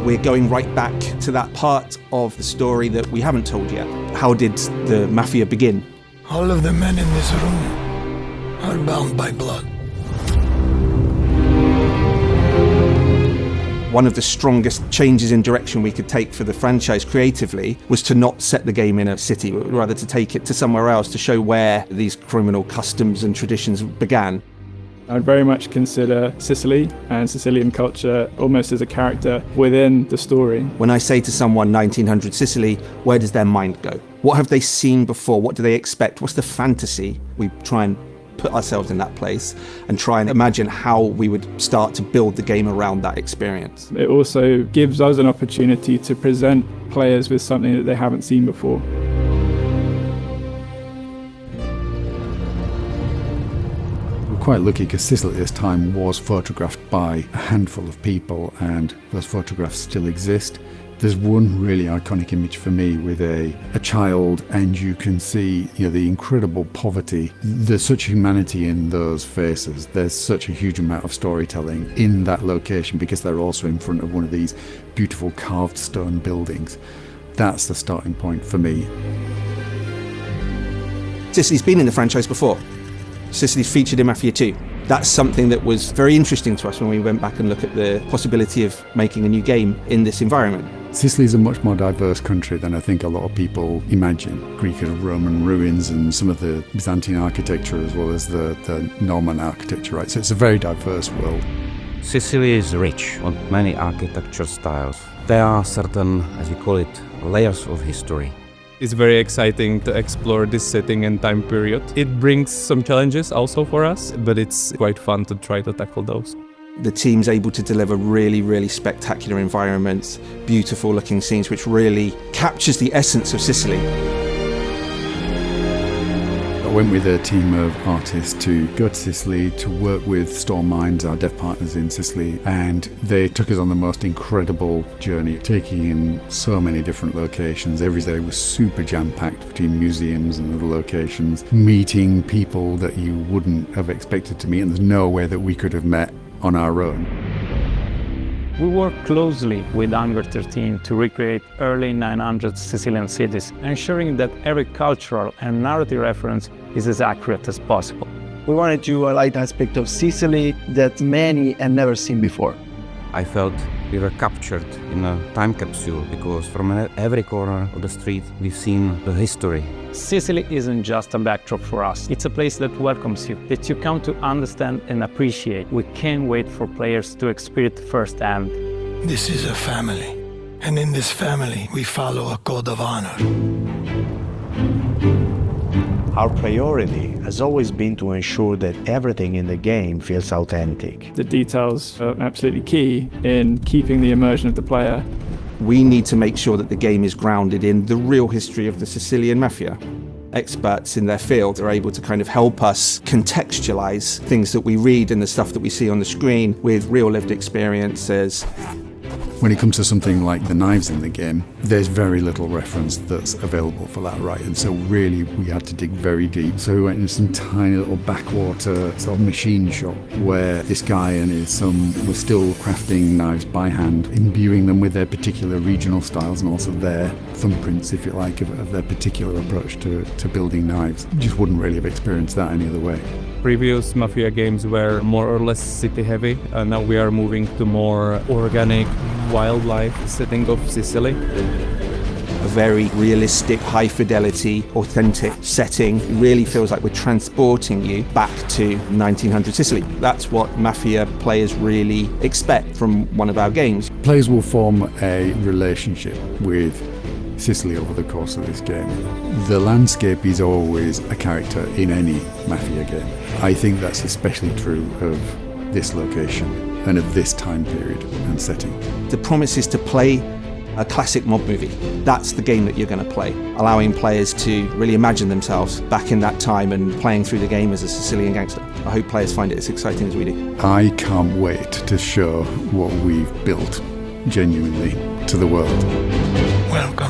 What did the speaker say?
We're going right back to that part of the story that we haven't told yet. How did the Mafia begin? All of the men in this room are bound by blood. One of the strongest changes in direction we could take for the franchise creatively was to not set the game in a city, but rather to take it to somewhere else to show where these criminal customs and traditions began. I'd very much consider Sicily and Sicilian culture almost as a character within the story. When I say to someone 1900 Sicily, where does their mind go? What have they seen before? What do they expect? What's the fantasy? We try and put ourselves in that place and try and imagine how we would start to build the game around that experience. It also gives us an opportunity to present players with something that they haven't seen before. We're quite lucky because Sicily at this time was photographed by a handful of people, and those photographs still exist. There's one really iconic image for me with a child, and you can see, the incredible poverty. There's such humanity in those faces. There's such a huge amount of storytelling in that location because they're also in front of one of these beautiful carved stone buildings. That's the starting point for me. Sicily's been in the franchise before. Sicily's featured in Mafia 2. That's something that was very interesting to us when we went back and looked at the possibility of making a new game in this environment. Sicily is a much more diverse country than I think a lot of people imagine. Greek and Roman ruins and some of the Byzantine architecture as well as the Norman architecture, right? So it's a very diverse world. Sicily is rich on many architecture styles. There are certain, as we call it, layers of history. It's very exciting to explore this setting and time period. It brings some challenges also for us, but it's quite fun to try to tackle those. The team's able to deliver really, really spectacular environments, beautiful looking scenes, which really captures the essence of Sicily. I went with a team of artists to go to Sicily to work with Storm Minds, our dev partners in Sicily, and they took us on the most incredible journey, taking in so many different locations. Every day was super jam-packed between museums and other locations, meeting people that you wouldn't have expected to meet, and there's no way that we could have met on our own. We work closely with Hangar 13 to recreate early 900 Sicilian cities, ensuring that every cultural and narrative reference is as accurate as possible. We wanted to highlight aspects of Sicily that many have never seen before. I felt we were captured in a time capsule because from every corner of the street we've seen the history. Sicily isn't just a backdrop for us, it's a place that welcomes you, that you come to understand and appreciate. We can't wait for players to experience it firsthand. This is a family, and in this family we follow a code of honor. Our priority has always been to ensure that everything in the game feels authentic. The details are absolutely key in keeping the immersion of the player. We need to make sure that the game is grounded in the real history of the Sicilian Mafia. Experts in their field are able to kind of help us contextualize things that we read and the stuff that we see on the screen with real lived experiences. When it comes to something like the knives in the game, there's very little reference that's available for that, right? And so really we had to dig very deep. So we went into some tiny little backwater sort of machine shop where this guy and his son were still crafting knives by hand, imbuing them with their particular regional styles and also their thumbprints, if you like, of their particular approach to building knives. You just wouldn't really have experienced that any other way. Previous Mafia games were more or less city heavy, and now we are moving to more organic wildlife setting of Sicily. A very realistic, high fidelity, authentic setting. It really feels like we're transporting you back to 1900 Sicily. That's what Mafia players really expect from one of our games. Players will form a relationship with Sicily over the course of this game. The landscape is always a character in any Mafia game. I think that's especially true of this location and of this time period and setting. The promise is to play a classic mob movie. That's the game that you're going to play, allowing players to really imagine themselves back in that time and playing through the game as a Sicilian gangster. I hope players find it as exciting as we do. I can't wait to show what we've built genuinely to the world. Welcome.